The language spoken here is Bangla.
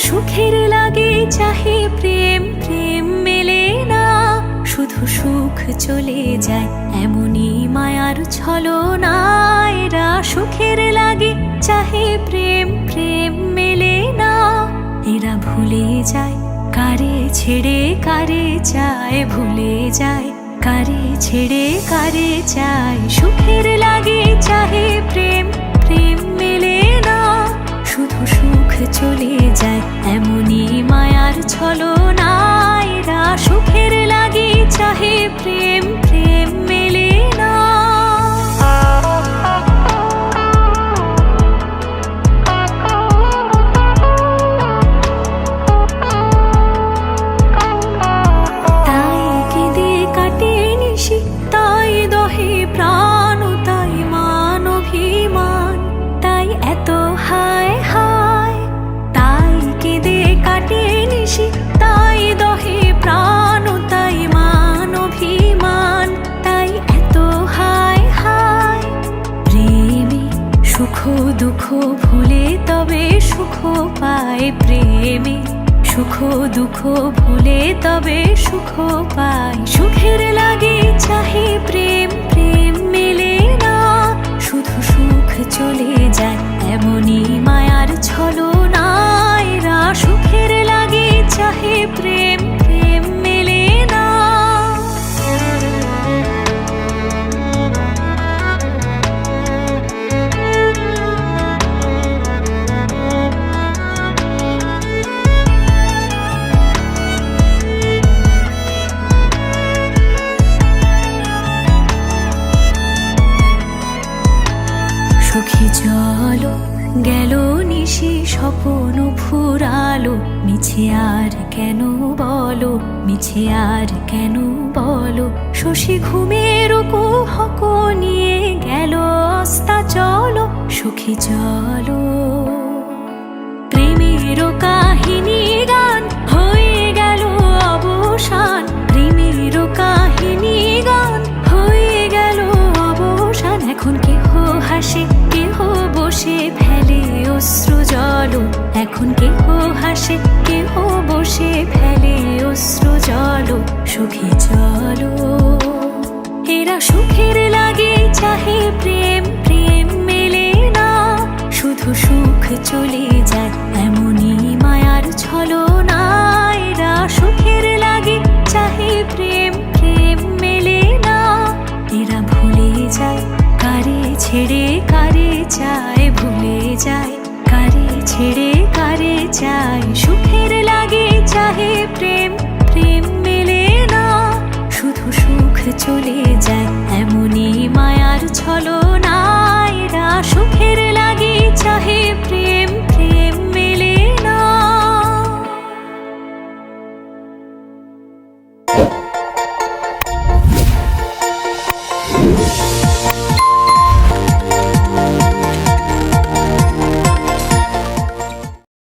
সুখের লাগে চাহে প্রেম, প্রেম মেলে না, শুধু সুখ চলে যায় এমনই মায়ার ছলনা। এরা সুখের লাগে চাহে প্রেম, প্রেম মেলে না, এরা ভুলে যায় কারে ছেড়ে কারে চায়, ভুলে যায় কারে ছেড়ে কারে চায়। সুখের লাগে চাহে প্রেম, প্রেম মেলে না, শুধু সুখ চলে যায় এমনই মায়ার ছলনা। এরা সুখের লাগে চাহে প্রেম, প্রেম মেলে না। তাই কেঁদে কাটে নিশি, তাই দহে প্রাণ, তাই মান অভিমান, তাই এত হায় হায়। তাই কেঁদে কাটে নিশি, তাই দহে প্রাণ, তাই মান অভিমান, তাই এত হায় হায়। প্রেমে সুখ দুঃখ ভুলে তবে সুখ পায়, প্রেমে সুখ দুঃখ ভুলে তবে সুখ পায়। সুখের লাগে চাহে প্রেম, প্রেম মেলে না, শুধু সুখ চলে যায় এমনই মায়ার ছলনা। এরা সুখের লাগে চাহে প্রেম, প্রেম মেলে না। সখী চলো গেল নিশি, স্বপ্ন ফুরালো, মিছে আর কেন বলো, মিছে আর কেন বলো। শশী ঘুমের কুহক নিয়ে গেল অস্তা চলো, সখী চলো। প্রেমের কাহিনী গান হয়ে গেল অবসান, প্রেমের কাহিনী গান হয়ে গেল অবসান। এখন কেহ হাসে কেহ বসে ফেলে অশ্রু জল, এখন কেহ হাসে কেহ বসে ফেলে অশ্রু জল। সুখী চলো এরা সুখের লাগে চাহে প্রেম, প্রেম মেলে না, শুধু সুখ চলে যায় এমনই মায়ার ছলনা। এরা সুখের লাগে চাহে প্রেম, প্রেম মেলে না, এরা ভুলে যায় কারে ছেড়ে কারে চায়, ভুলে যায় কারে ছেড়ে কারে চায়। সুখের লাগে চাহে প্রেম, প্রেম মেলে না, শুধু সুখ চলে যায় এমনই মায়ার ছলনা।